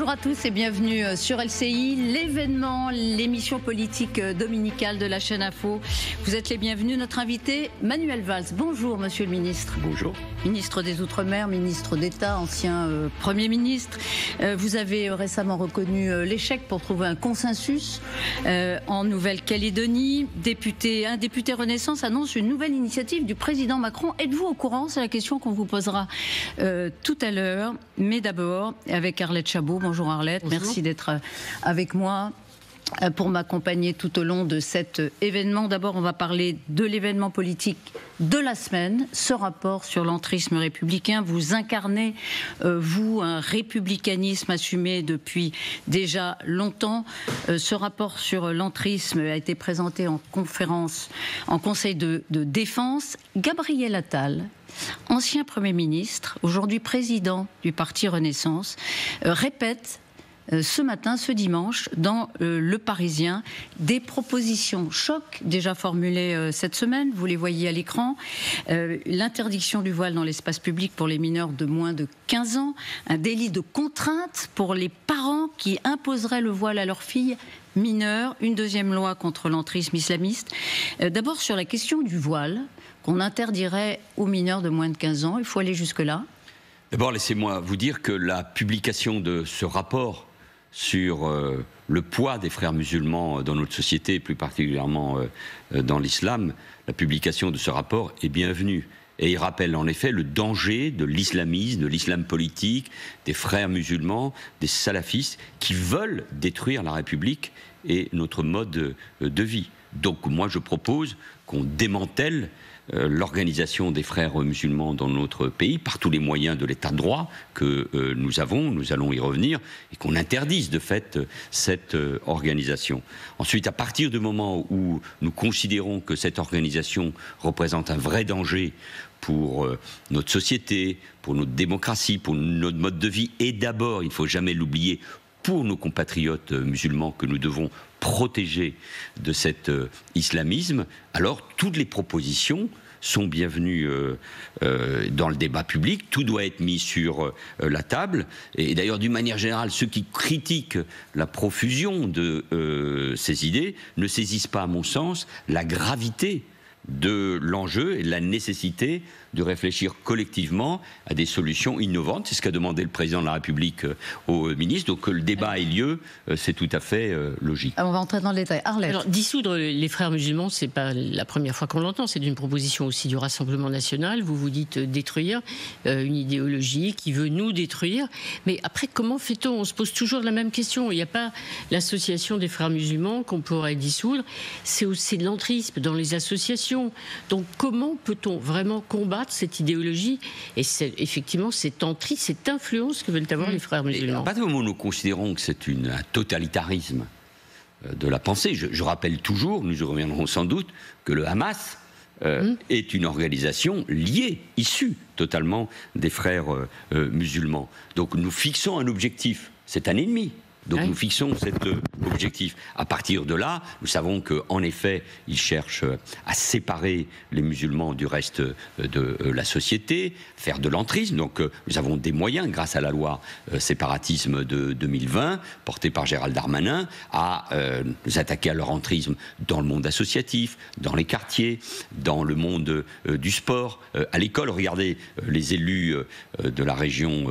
Bonjour à tous et bienvenue sur LCI, l'événement, l'émission politique dominicale de la chaîne Info. Vous êtes les bienvenus. Notre invité, Manuel Valls. Bonjour, monsieur le ministre. Bonjour. Ministre des Outre-mer, ministre d'État, ancien Premier ministre. Vous avez récemment reconnu l'échec pour trouver un consensus en Nouvelle-Calédonie. Un député Renaissance annonce une nouvelle initiative du président Macron. Êtes-vous au courant? C'est la question qu'on vous posera tout à l'heure. Mais d'abord, avec Arlette Chabot. Bonjour Arlette, bonjour. Merci d'être avec moi pour m'accompagner tout au long de cet événement. D'abord, on va parler de l'événement politique de la semaine, ce rapport sur l'entrisme républicain. Vous incarnez, vous, un républicanisme assumé depuis déjà longtemps. Ce rapport sur l'entrisme a été présenté en conférence, en Conseil de défense. Gabriel Attal, ancien Premier ministre, aujourd'hui président du parti Renaissance, répète ce matin, ce dimanche, dans Le Parisien, des propositions choc déjà formulées cette semaine, vous les voyez à l'écran, l'interdiction du voile dans l'espace public pour les mineurs de moins de 15 ans, un délit de contrainte pour les parents qui imposeraient le voile à leurs filles mineures, une deuxième loi contre l'entrisme islamiste. D'abord sur la question du voile, qu'on interdirait aux mineurs de moins de 15 ans, il faut aller jusque-là. D'abord, laissez-moi vous dire que la publication de ce rapport sur le poids des frères musulmans dans notre société, plus particulièrement dans l'islam, la publication de ce rapport est bienvenue. Et il rappelle en effet le danger de l'islamisme, de l'islam politique, des frères musulmans, des salafistes qui veulent détruire la République et notre mode de vie. Donc moi je propose qu'on démantèle l'organisation des frères musulmans dans notre pays par tous les moyens de l'état de droit que nous avons, nous allons y revenir, et qu'on interdise de fait cette organisation. Ensuite, à partir du moment où nous considérons que cette organisation représente un vrai danger pour notre société, pour notre démocratie, pour notre mode de vie, et d'abord, il ne faut jamais l'oublier, pour nos compatriotes musulmans que nous devons protéger de cet islamisme, alors toutes les propositions sont bienvenues dans le débat public, tout doit être mis sur la table, et d'ailleurs d'une manière générale, ceux qui critiquent la profusion de ces idées ne saisissent pas, à mon sens, la gravité de l'enjeu et de la nécessité de réfléchir collectivement à des solutions innovantes. C'est ce qu'a demandé le président de la République au ministre. Donc que le débat ait lieu, c'est tout à fait logique. On va entrer dans le détail. Arlette. Alors, dissoudre les frères musulmans, c'est pas la première fois qu'on l'entend. C'est une proposition aussi du Rassemblement national. Vous vous dites détruire une idéologie qui veut nous détruire. Mais après, comment fait-on? On se pose toujours la même question. Il n'y a pas l'association des frères musulmans qu'on pourrait dissoudre. C'est aussi de l'entrisme dans les associations. Donc comment peut-on vraiment combattre cette idéologie et effectivement cet entrisme, cette influence que veulent avoir les frères musulmans? À partir du moment où nous considérons que c'est un totalitarisme de la pensée, je rappelle toujours, nous y reviendrons sans doute, que le Hamas est une organisation liée, issue totalement des frères musulmans. Donc nous fixons un objectif, c'est un ennemi. Donc nous fixons cet objectif. À partir de là, nous savons qu'en effet, ils cherchent à séparer les musulmans du reste de la société, faire de l'entrisme. Donc nous avons des moyens, grâce à la loi séparatisme de 2020, portée par Gérald Darmanin, à nous attaquer à leur entrisme dans le monde associatif, dans les quartiers, dans le monde du sport, à l'école. Regardez les élus de la région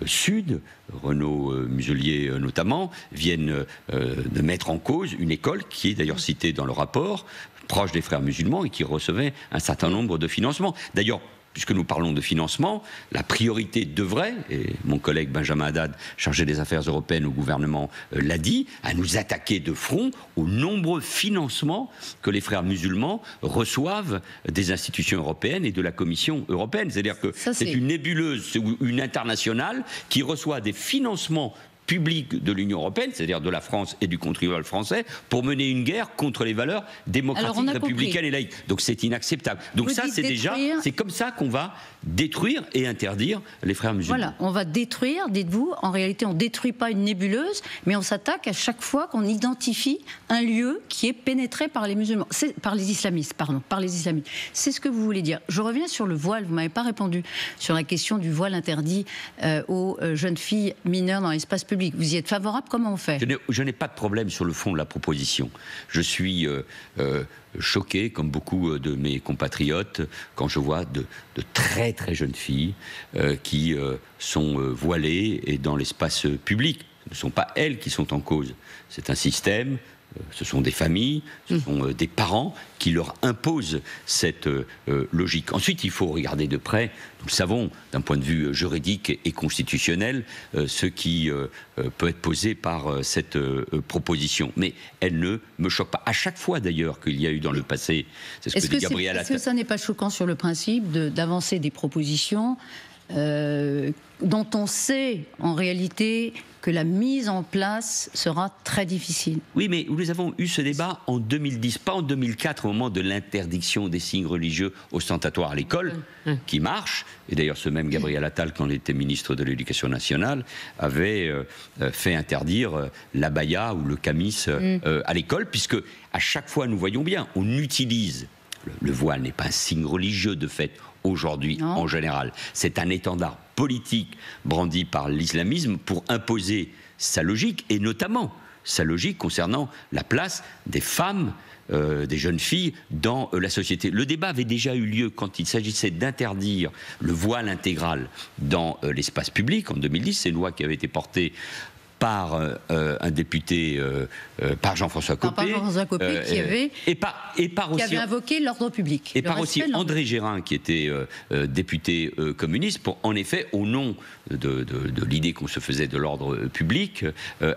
sud, Renaud Muselier notamment, viennent de mettre en cause une école qui est d'ailleurs citée dans le rapport, proche des frères musulmans et qui recevait un certain nombre de financements. D'ailleurs, puisque nous parlons de financement, la priorité devrait, et mon collègue Benjamin Haddad, chargé des affaires européennes au gouvernement, l'a dit, à nous attaquer de front aux nombreux financements que les frères musulmans reçoivent des institutions européennes et de la Commission européenne. C'est-à-dire que c'est une nébuleuse, une internationale qui reçoit des financements public de l'Union européenne, c'est-à-dire de la France et du contribuable français, pour mener une guerre contre les valeurs démocratiques, républicaines et laïques. Donc c'est inacceptable. Donc ça, c'est déjà, c'est comme ça qu'on va détruire et interdire les frères musulmans. Voilà, on va détruire, dites-vous, en réalité on ne détruit pas une nébuleuse, mais on s'attaque à chaque fois qu'on identifie un lieu qui est pénétré par les musulmans, par les islamistes, pardon, par les islamistes. C'est ce que vous voulez dire. Je reviens sur le voile, vous ne m'avez pas répondu sur la question du voile interdit aux jeunes filles mineures dans l'espace public. publique. Vous y êtes favorable? Comment on fait? Je n'ai pas de problème sur le fond de la proposition. Je suis choqué, comme beaucoup de mes compatriotes, quand je vois de très très jeunes filles qui sont voilées et dans l'espace public. Ce ne sont pas elles qui sont en cause. C'est un système, ce sont des familles, ce sont des parents qui leur imposent cette logique. Ensuite, il faut regarder de près, nous le savons, d'un point de vue juridique et constitutionnel, ce qui peut être posé par cette proposition. Mais elle ne me choque pas. À chaque fois, d'ailleurs, qu'il y a eu dans le passé, c'est ce que dit Gabriel Attal. Est-ce que ça n'est pas choquant sur le principe d'avancer des propositions dont on sait en réalité que la mise en place sera très difficile? Oui, mais nous avons eu ce débat en 2010, pas en 2004, au moment de l'interdiction des signes religieux ostentatoires à l'école, qui marche. Et d'ailleurs, ce même Gabriel Attal, quand il était ministre de l'Éducation nationale, avait fait interdire l'abaya ou le camis à l'école, puisque à chaque fois, nous voyons bien, on utilise... Le voile n'est pas un signe religieux, de fait, aujourd'hui, en général. C'est un étendard politique brandi par l'islamisme pour imposer sa logique, et notamment sa logique concernant la place des femmes, des jeunes filles dans la société. Le débat avait déjà eu lieu quand il s'agissait d'interdire le voile intégral dans l'espace public, en 2010. C'est une loi qui avait été portée par un député, par Jean-François Copé, qui avait, qui avait invoqué l'ordre public. Et par aussi André Gérin, qui était député communiste, pour, en effet, au nom de l'idée qu'on se faisait de l'ordre public,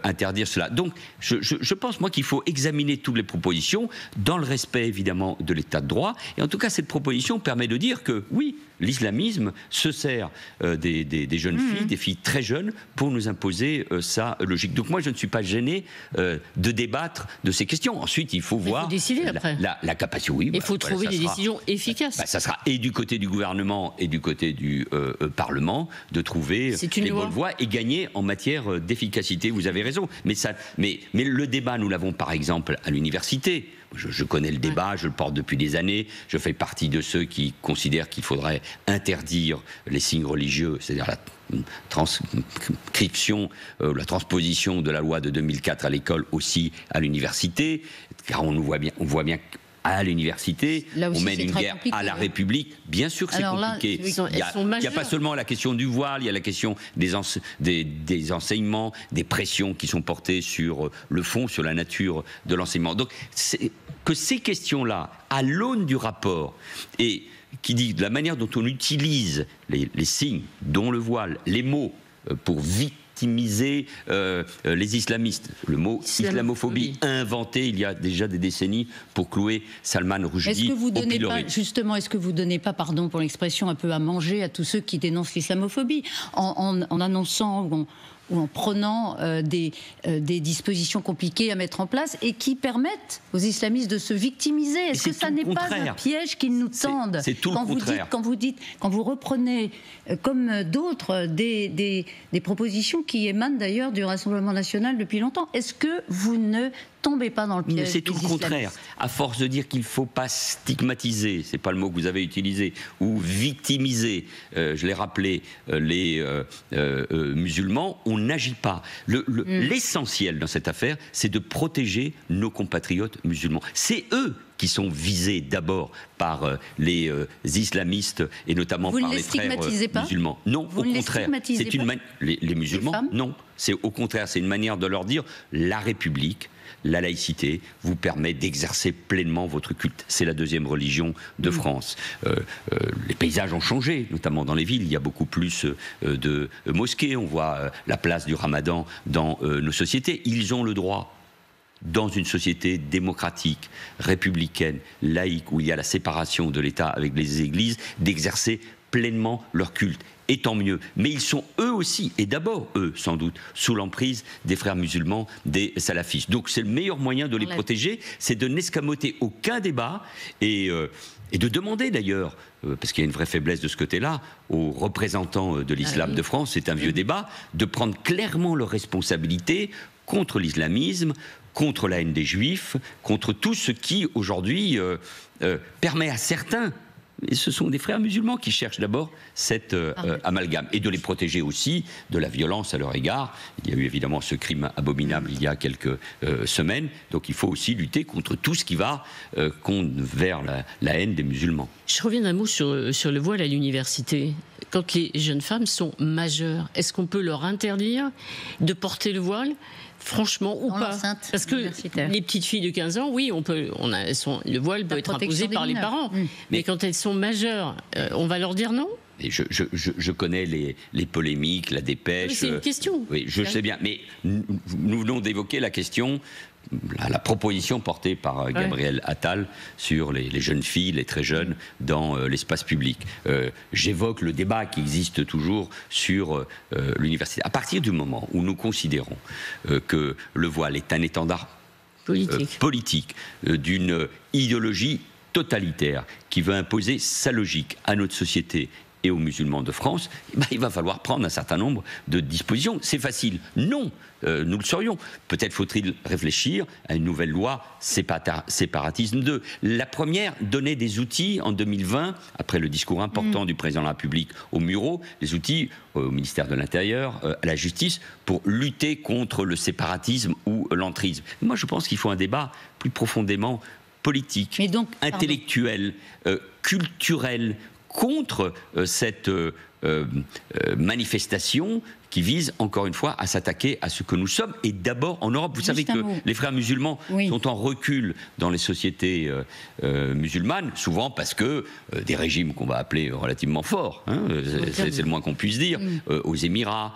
interdire cela. Donc, je pense, moi, qu'il faut examiner toutes les propositions dans le respect, évidemment, de l'état de droit. Et en tout cas, cette proposition permet de dire que, oui, l'islamisme se sert des jeunes filles, des filles très jeunes, pour nous imposer sa logique. Donc moi, je ne suis pas gêné de débattre de ces questions. Ensuite, il faut voir la capacité. Oui, il faut trouver des décisions efficaces. Ça sera et du côté du gouvernement et du côté du Parlement de trouver les bonnes voies et gagner en matière d'efficacité. Vous avez raison. Mais le débat, nous l'avons par exemple à l'université. Je connais le débat, je le porte depuis des années. Je fais partie de ceux qui considèrent qu'il faudrait interdire les signes religieux, c'est-à-dire la transcription, la transposition de la loi de 2004 à l'école aussi à l'université, car on voit bien à l'université, on mène une guerre à la République. Bien sûr que c'est compliqué. Il n'y a pas seulement la question du voile, il y a la question des enseignements, des pressions qui sont portées sur le fond, sur la nature de l'enseignement. Donc, que ces questions-là, à l'aune du rapport, et qui dit de la manière dont on utilise les signes, dont le voile, les mots, pour victimiser les islamistes. Le mot islamophobie inventé il y a déjà des décennies pour clouer Salman Rushdie au pilori. Est-ce que vous donnez pas, pardon pour l'expression, un peu à manger à tous ceux qui dénoncent l'islamophobie en annonçant ou en prenant des dispositions compliquées à mettre en place et qui permettent aux islamistes de se victimiser? Est-ce que ça n'est pas un piège qu'ils nous tendent? C'est tout le contraire. Quand vous reprenez, comme d'autres, des propositions qui émanent d'ailleurs du Rassemblement national depuis longtemps, est-ce que vous ne tombez pas dans le piège? C'est tout le contraire. À force de dire qu'il ne faut pas stigmatiser, c'est pas le mot que vous avez utilisé, ou victimiser, je l'ai rappelé, les musulmans, on n'agit pas. L'essentiel dans cette affaire, c'est de protéger nos compatriotes musulmans. C'est eux qui sont visés d'abord par les islamistes et notamment par les frères musulmans. Non, au contraire. Les musulmans, non. C'est au contraire, c'est une manière de leur dire la République, la laïcité vous permet d'exercer pleinement votre culte. C'est la deuxième religion de France. Les paysages ont changé, notamment dans les villes. Il y a beaucoup plus de mosquées. On voit la place du Ramadan dans nos sociétés. Ils ont le droit, dans une société démocratique, républicaine, laïque, où il y a la séparation de l'État avec les églises, d'exercer pleinement leur culte. Et tant mieux. Mais ils sont eux aussi, et d'abord eux sans doute, sous l'emprise des frères musulmans, des salafistes. Donc c'est le meilleur moyen de les protéger, c'est de n'escamoter aucun débat et de demander d'ailleurs, parce qu'il y a une vraie faiblesse de ce côté-là, aux représentants de l'islam de France, c'est un vieux débat, de prendre clairement leurs responsabilités contre l'islamisme, contre la haine des juifs, contre tout ce qui aujourd'hui permet à certains Et ce sont des frères musulmans qui cherchent d'abord cet amalgame. Et de les protéger aussi de la violence à leur égard. Il y a eu évidemment ce crime abominable il y a quelques semaines. Donc il faut aussi lutter contre tout ce qui va vers la haine des musulmans. Je reviens d'un mot sur le voile à l'université. Quand les jeunes femmes sont majeures, est-ce qu'on peut leur interdire de porter le voile ? Franchement, ou pas? Parce que les petites filles de 15 ans, oui, le voile peut être imposé par les parents. Mais quand elles sont majeures, on va leur dire non? Et je connais les polémiques, la dépêche. C'est une question. Oui, je sais bien. Mais nous venons d'évoquer la question, la proposition portée par Gabriel Attal sur les jeunes filles, les très jeunes, dans l'espace public. J'évoque le débat qui existe toujours sur l'université. À partir du moment où nous considérons que le voile est un étendard politique d'une idéologie totalitaire qui veut imposer sa logique à notre société et aux musulmans de France, il va falloir prendre un certain nombre de dispositions. C'est facile? Non, nous le saurions. Peut-être faut-il réfléchir à une nouvelle loi séparatisme 2. La première donnait des outils en 2020, après le discours important du président de la République au Mureaux, des outils au ministère de l'Intérieur, à la justice, pour lutter contre le séparatisme ou l'entrisme. Moi, je pense qu'il faut un débat plus profondément politique, intellectuel, culturel, contre cette manifestation qui vise, encore une fois, à s'attaquer à ce que nous sommes, et d'abord en Europe. Vous savez que les frères musulmans sont en recul dans les sociétés musulmanes, souvent parce que des régimes qu'on va appeler relativement forts, c'est le moins qu'on puisse dire, aux Émirats,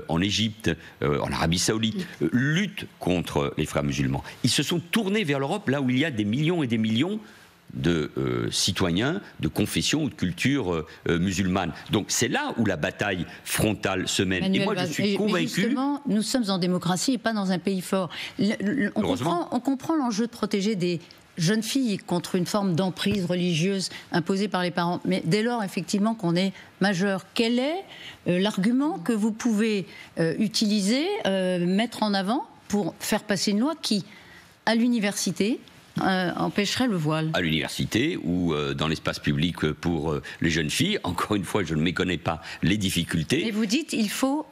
en Égypte, en Arabie Saoudite, luttent contre les frères musulmans. Ils se sont tournés vers l'Europe, là où il y a des millions et des millions de citoyens de confession ou de culture musulmane. Donc c'est là où la bataille frontale se mène. Manuel, et moi je suis convaincu... Justement, nous sommes en démocratie et pas dans un pays fort. On comprend l'enjeu de protéger des jeunes filles contre une forme d'emprise religieuse imposée par les parents. Mais dès lors, effectivement, qu'on est majeur, quel est l'argument que vous pouvez utiliser, mettre en avant pour faire passer une loi qui, à l'université, empêcherait le voile? À l'université ou dans l'espace public pour les jeunes filles. Encore une fois, je ne méconnais pas les difficultés. Mais vous dites, il faut...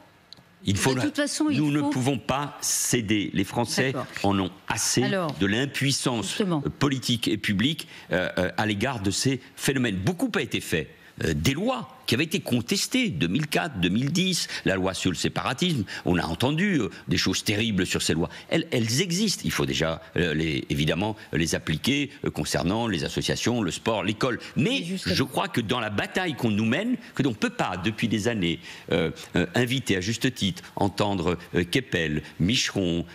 de toute façon, nous ne pouvons pas céder. Les Français en ont assez de l'impuissance politique et publique à l'égard de ces phénomènes. Beaucoup a été fait. Des lois qui avaient été contestées, 2004, 2010, la loi sur le séparatisme, on a entendu des choses terribles sur ces lois. Elles existent, il faut déjà évidemment les appliquer concernant les associations, le sport, l'école. Mais je crois que dans la bataille qu'on nous mène, que l'on ne peut pas depuis des années inviter à juste titre, entendre Keppel, Micheron,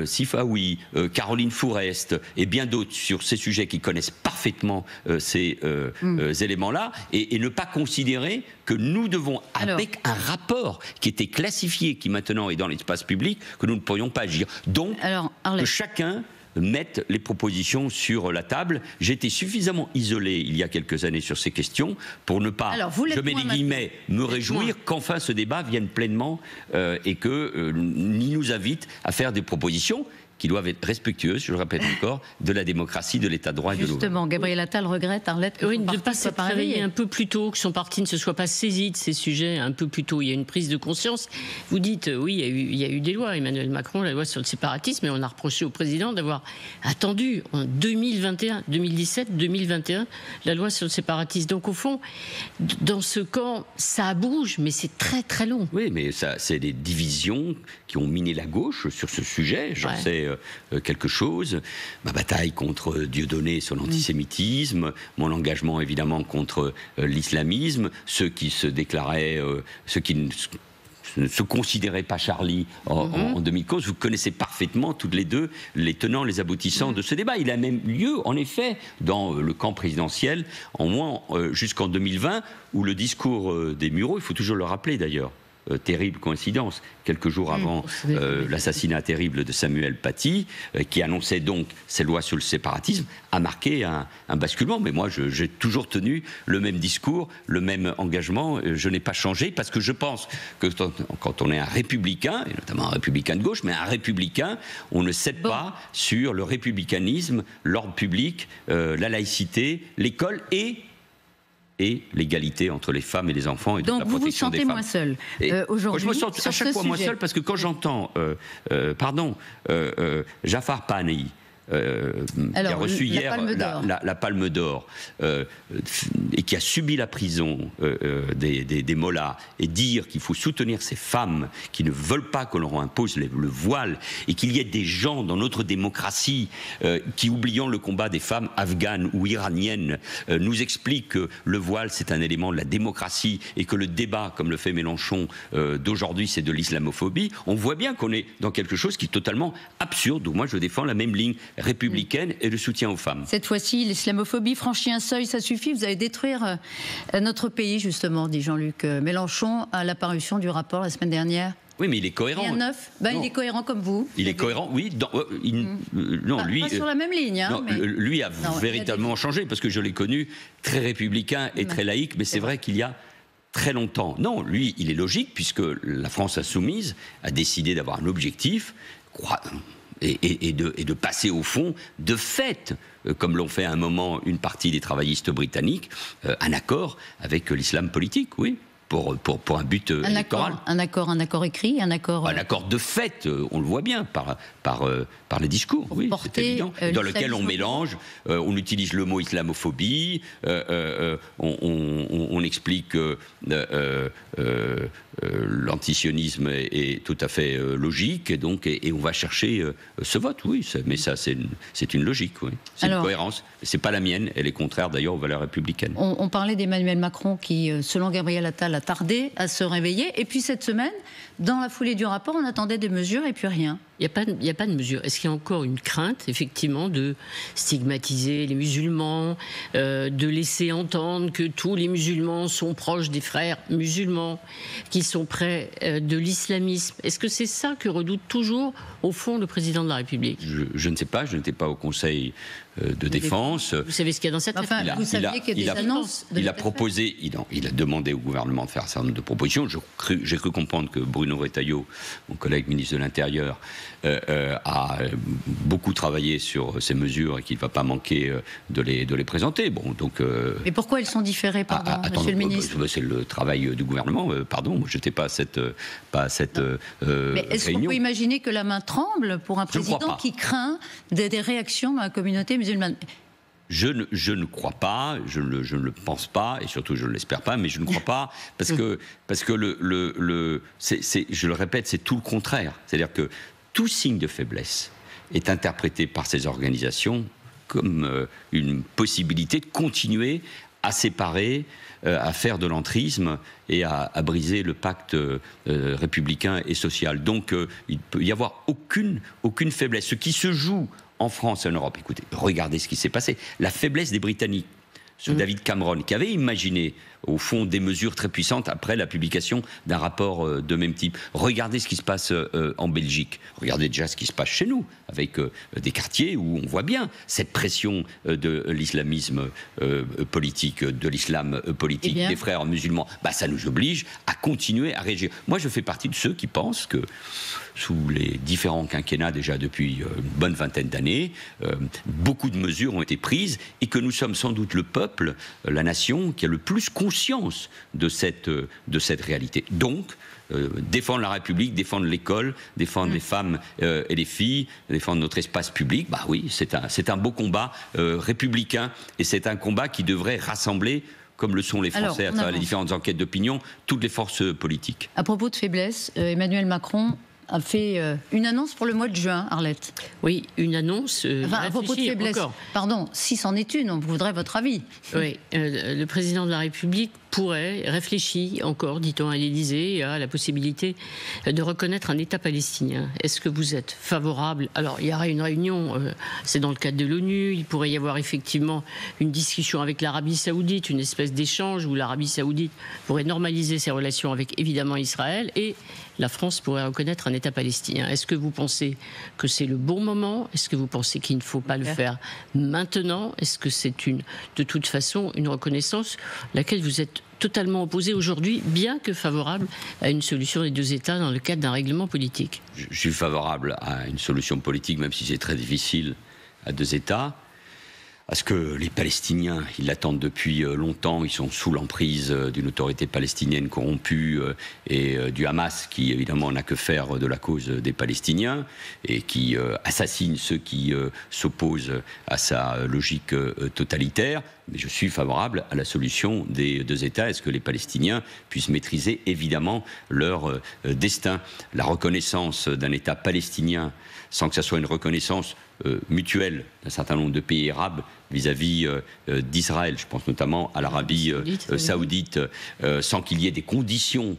Sifaoui, Caroline Fourest et bien d'autres sur ces sujets qui connaissent parfaitement ces éléments-là, et ne pas considérer que nous devons, avec un rapport qui était classifié, qui maintenant est dans l'espace public, que nous ne pourrions pas agir. Donc, que chacun mette les propositions sur la table. J'étais suffisamment isolé il y a quelques années sur ces questions pour ne pas, je mets des guillemets, me réjouir qu'enfin ce débat vienne pleinement et qu'il nous invite à faire des propositions qui doivent être respectueuses, je le répète encore, de la démocratie, de l'état de droit et de l'ordre. Justement, Gabriel Attal regrette, Arlette, que de ne pas s'être réveillé un peu plus tôt, que son parti ne se soit pas saisi de ces sujets un peu plus tôt. Il y a une prise de conscience. Vous dites, oui, il y a eu des lois. Emmanuel Macron, la loi sur le séparatisme, mais on a reproché au président d'avoir attendu en 2021, 2017, 2021, la loi sur le séparatisme. Donc au fond, dans ce camp, ça bouge, mais c'est très très long. Oui, mais c'est des divisions qui ont miné la gauche sur ce sujet. J'en sais quelque chose. Ma bataille contre Dieudonné sur l'antisémitisme, mon engagement évidemment contre l'islamisme, ceux qui se déclaraient, ceux qui ne se considéraient pas Charlie en demi-cause. Vous connaissez parfaitement toutes les deux les tenants, les aboutissants de ce débat. Il a même lieu, en effet, dans le camp présidentiel, en moins jusqu'en 2020, où le discours des Mureaux, il faut toujours le rappeler d'ailleurs, terrible coïncidence, quelques jours avant l'assassinat terrible de Samuel Paty, qui annonçait donc ces lois sur le séparatisme, a marqué un basculement. Mais moi, j'ai toujours tenu le même discours, le même engagement. Je n'ai pas changé parce que je pense que quand on est un républicain, et notamment un républicain de gauche, mais un républicain, on ne cède pas sur le républicanisme, l'ordre public, la laïcité, l'école et et l'égalité entre les femmes et les enfants et donc la protection des femmes. Donc vous vous sentez moins seul aujourd'hui? Je me sens à chaque fois moins seul parce que quand j'entends, Jafar Panahi, qui a reçu hier la Palme d'Or et qui a subi la prison des mollahs, et dire qu'il faut soutenir ces femmes qui ne veulent pas que l'on impose le voile, et qu'il y ait des gens dans notre démocratie qui, oubliant le combat des femmes afghanes ou iraniennes, nous expliquent que le voile c'est un élément de la démocratie et que le débat, comme le fait Mélenchon d'aujourd'hui, c'est de l'islamophobie. On voit bien qu'on est dans quelque chose qui est totalement absurde, où moi je défends la même ligne républicaine et le soutien aux femmes. Cette fois-ci, l'islamophobie franchit un seuil, ça suffit, vous allez détruire notre pays, justement, dit Jean-Luc Mélenchon à l'apparition du rapport la semaine dernière. Oui, mais il est cohérent. Rien neuf. Il est cohérent comme vous. Il est cohérent, oui. Non, lui. Pas sur la même ligne. Hein, non, mais... Lui a véritablement changé, parce que je l'ai connu très républicain et très laïque, mais c'est vrai qu'il y a très longtemps. Non, lui, il est logique, puisque la France insoumise a décidé d'avoir un objectif. Et de passer au fond, de fait, comme l'ont fait à un moment une partie des travaillistes britanniques, un accord avec l'islam politique, oui, pour un but électoral. Un accord écrit, un accord... Un accord de fait, on le voit bien, par les discours, oui, c'est évident, dans lequel on mélange, on utilise le mot islamophobie, on explique que l'antisionisme est tout à fait logique, et on va chercher ce vote, oui, mais ça c'est une logique, oui. C'est une cohérence, c'est pas la mienne, elle est contraire d'ailleurs aux valeurs républicaines. On parlait d'Emmanuel Macron qui, selon Gabriel Attal, a tardé à se réveiller, et puis cette semaine, dans la foulée du rapport, on attendait des mesures et puis rien. Il n'y a pas de mesure. Est-ce qu'il y a encore une crainte, effectivement, de stigmatiser les musulmans, de laisser entendre que tous les musulmans sont proches des frères musulmans, qu'ils sont près de l'islamisme? Est-ce que c'est ça que redoute toujours, au fond, le président de la République? Je ne sais pas, je n'étais pas au Conseil de défense. Vous savez ce qu'il y a dans cette lettre? Vous saviez qu'il y a des annonces. Il a proposé, il a demandé au gouvernement de faire un certain nombre de propositions. J'ai cru comprendre que Bruno Retailleau, mon collègue ministre de l'Intérieur, a beaucoup travaillé sur ces mesures et qu'il ne va pas manquer de les présenter. Bon, donc, mais pourquoi elles sont différées, pardon, Monsieur le ministre? C'est le travail du gouvernement, pardon, je n'étais pas à cette mais est-ce qu'on peut imaginer que la main tremble pour un président qui craint des réactions dans la communauté musulmane? Je ne crois pas, je ne le pense pas, et surtout je ne l'espère pas, mais je ne crois pas, parce que je le répète, c'est tout le contraire. C'est-à-dire que tout signe de faiblesse est interprété par ces organisations comme une possibilité de continuer à séparer, à faire de l'entrisme et à briser le pacte républicain et social. Donc il ne peut y avoir aucune faiblesse. Ce qui se joue en France et en Europe, écoutez, regardez ce qui s'est passé. La faiblesse des Britanniques, sur David Cameron, qui avait imaginé, au fond, des mesures très puissantes après la publication d'un rapport de même type. Regardez ce qui se passe en Belgique. Regardez déjà ce qui se passe chez nous, avec des quartiers où on voit bien cette pression de l'islamisme politique, de l'islam politique, des frères musulmans. Ça nous oblige à continuer à réagir. Moi, je fais partie de ceux qui pensent que, sous les différents quinquennats déjà depuis une bonne vingtaine d'années, beaucoup de mesures ont été prises et que nous sommes sans doute le peuple, la nation, qui a le plus conscience de cette réalité. Donc, défendre la République, défendre l'école, défendre les femmes et les filles, défendre notre espace public, oui, c'est un beau combat républicain, et c'est un combat qui devrait rassembler, comme le sont les Français à travers les différentes enquêtes d'opinion, toutes les forces politiques. À propos de faiblesse, Emmanuel Macron a fait une annonce pour le mois de juin, Arlette. Oui, une annonce. À propos de faiblesse, pardon, si c'en est une, on voudrait votre avis. Oui, le président de la République réfléchit encore, dit-on à l'Élysée, à la possibilité de reconnaître un État palestinien. Est-ce que vous êtes favorable? Alors, il y aura une réunion, c'est dans le cadre de l'ONU, il pourrait y avoir effectivement une discussion avec l'Arabie Saoudite, une espèce d'échange où l'Arabie Saoudite pourrait normaliser ses relations avec, évidemment, Israël, et la France pourrait reconnaître un État palestinien. Est-ce que vous pensez que c'est le bon moment? Est-ce que vous pensez qu'il ne faut pas le faire maintenant? Est-ce que c'est de toute façon une reconnaissance laquelle vous êtes totalement opposé aujourd'hui, bien que favorable à une solution des deux États dans le cadre d'un règlement politique? Je suis favorable à une solution politique, même si c'est très difficile, à deux États. Parce que les Palestiniens, ils l'attendent depuis longtemps, ils sont sous l'emprise d'une autorité palestinienne corrompue et du Hamas qui évidemment n'a que faire de la cause des Palestiniens et qui assassine ceux qui s'opposent à sa logique totalitaire. Mais je suis favorable à la solution des deux États. Est-ce que les Palestiniens puissent maîtriser évidemment leur destin? La reconnaissance d'un État palestinien sans que ça soit une reconnaissance mutuelle d'un certain nombre de pays arabes vis-à-vis d'Israël, je pense notamment à l'Arabie saoudite, sans qu'il y ait des conditions,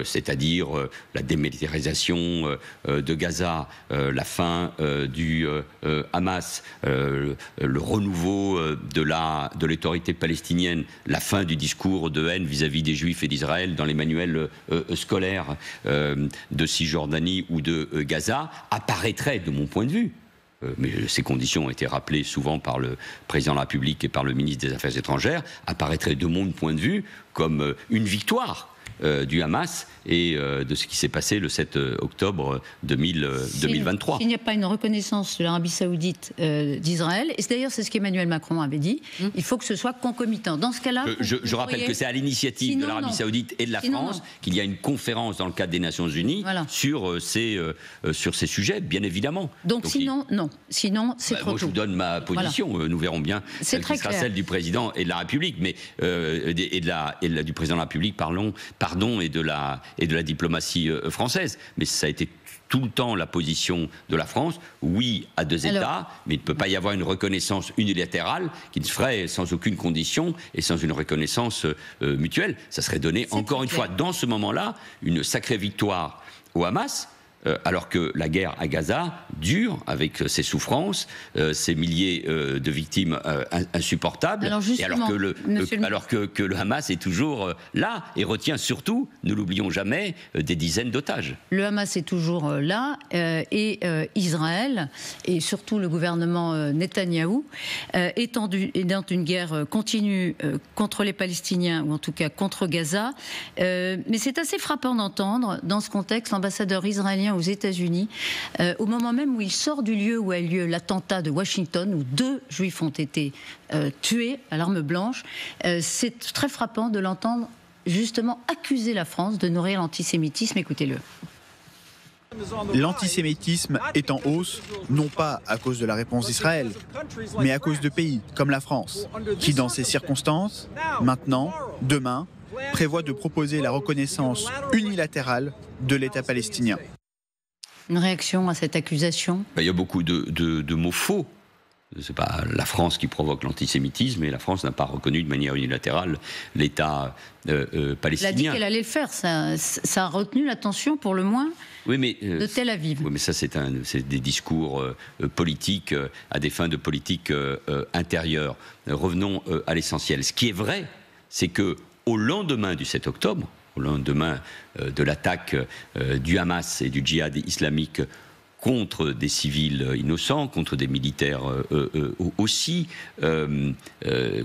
c'est-à-dire la démilitarisation de Gaza, la fin du Hamas, le renouveau de l'autorité palestinienne, la fin du discours de haine vis-à-vis des Juifs et d'Israël dans les manuels scolaires de Cisjordanie ou de Gaza, apparaîtrait, de mon point de vue, mais ces conditions ont été rappelées souvent par le président de la République et par le ministre des Affaires étrangères, apparaîtraient de mon point de vue comme une victoire du Hamas et de ce qui s'est passé le 7 octobre 2023. S'il n'y a pas une reconnaissance de l'Arabie saoudite d'Israël, et d'ailleurs c'est ce qu'Emmanuel Macron avait dit, il faut que ce soit concomitant. Dans ce cas-là... Je rappelle que c'est à l'initiative de l'Arabie saoudite et de la France qu'il y a une conférence dans le cadre des Nations Unies sur ces sujets, bien évidemment. Donc sinon, non. Sinon, c'est trop tôt. Moi, je vous donne ma position. Voilà. Nous verrons bien quelle sera celle du président et de la République, mais du président de la République, pardon, et de la diplomatie française. Mais ça a été tout le temps la position de la France, oui à deux États, mais il ne peut pas y avoir une reconnaissance unilatérale qui ne se ferait sans aucune condition et sans une reconnaissance mutuelle. Ça serait donné, encore une fois, dans ce moment-là, une sacrée victoire au Hamas, alors que la guerre à Gaza dure avec ses souffrances, ses milliers de victimes insupportables, et alors que le Hamas est toujours là et retient surtout, ne l'oublions jamais, des dizaines d'otages. Le Hamas est toujours là et Israël, et surtout le gouvernement Netanyahou, est dans une guerre continue contre les Palestiniens, ou en tout cas contre Gaza. Mais c'est assez frappant d'entendre, dans ce contexte, l'ambassadeur israélien aux États-Unis, au moment même où il sort du lieu où a eu lieu l'attentat de Washington, où 2 Juifs ont été tués à l'arme blanche. C'est très frappant de l'entendre justement accuser la France de nourrir l'antisémitisme. Écoutez-le. L'antisémitisme est en hausse, non pas à cause de la réponse d'Israël, mais à cause de pays comme la France, qui dans ces circonstances, maintenant, demain, prévoit de proposer la reconnaissance unilatérale de l'État palestinien. Une réaction à cette accusation? Il y a beaucoup de mots faux. C'est pas la France qui provoque l'antisémitisme, et la France n'a pas reconnu de manière unilatérale l'État palestinien. Elle a dit qu'elle allait le faire. Ça a retenu l'attention, pour le moins, de Tel Aviv. Oui, mais ça, c'est des discours politiques à des fins de politique intérieure. Revenons à l'essentiel. Ce qui est vrai, c'est que au lendemain du 7 octobre, au lendemain de l'attaque du Hamas et du djihad islamique contre des civils innocents, contre des militaires aussi,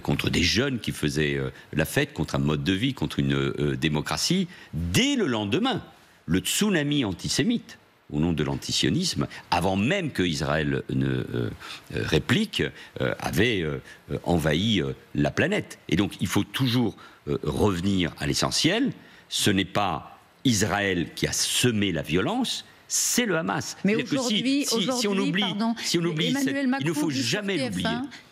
contre des jeunes qui faisaient la fête, contre un mode de vie, contre une démocratie, dès le lendemain, le tsunami antisémite, au nom de l'antisionisme, avant même que Israël ne réplique, avait envahi la planète. Et donc il faut toujours revenir à l'essentiel. Ce n'est pas Israël qui a semé la violence, c'est le Hamas. Mais aujourd'hui, si on oublie, il ne faut jamais l'oublier.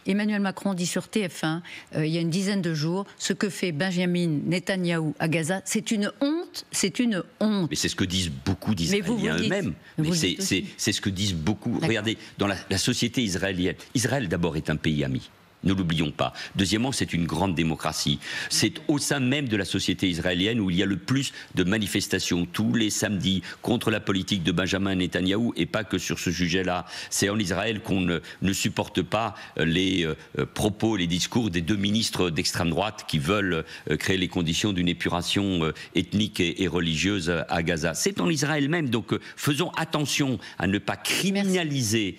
Emmanuel Macron dit sur TF1, il y a une dizaine de jours, ce que fait Benjamin Netanyahou à Gaza, c'est une honte, c'est une honte. Mais c'est ce que disent beaucoup d'Israéliens eux-mêmes. C'est ce que disent beaucoup. Regardez, dans la société israélienne, Israël d'abord est un pays ami. Ne l'oublions pas. Deuxièmement, c'est une grande démocratie. C'est au sein même de la société israélienne où il y a le plus de manifestations tous les samedis contre la politique de Benjamin Netanyahou, et pas que sur ce sujet-là. C'est en Israël qu'on ne supporte pas les propos, les discours des 2 ministres d'extrême droite qui veulent créer les conditions d'une épuration ethnique et religieuse à Gaza. C'est en Israël même. Donc faisons attention à ne pas criminaliser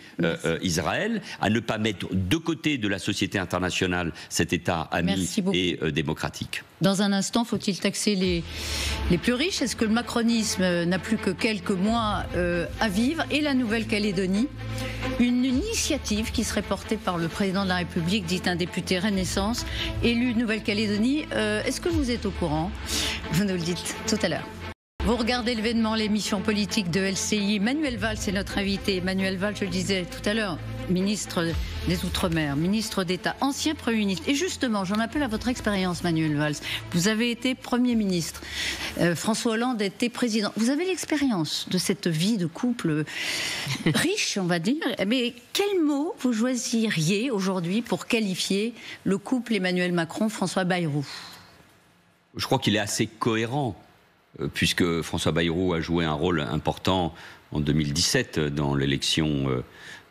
Israël, à ne pas mettre de côté de la société société internationale, cet État ami et démocratique. Dans un instant, faut-il taxer les plus riches? Est-ce que le macronisme n'a plus que quelques mois à vivre? Et la Nouvelle-Calédonie, une initiative qui serait portée par le président de la République, dit un député Renaissance, élu Nouvelle-Calédonie. Est-ce que vous êtes au courant? Vous nous le dites tout à l'heure. Vous regardez l'événement, l'émission politique de LCI. Manuel Valls est notre invité. Manuel Valls, je le disais tout à l'heure, ministre des Outre-mer, ministre d'État, ancien Premier ministre. Et justement, j'en appelle à votre expérience, Manuel Valls. Vous avez été Premier ministre. François Hollande était président. Vous avez l'expérience de cette vie de couple riche, on va dire. Mais quel mot vous choisiriez aujourd'hui pour qualifier le couple Emmanuel Macron-François Bayrou? Je crois qu'il est assez cohérent, puisque François Bayrou a joué un rôle important en 2017 dans l'élection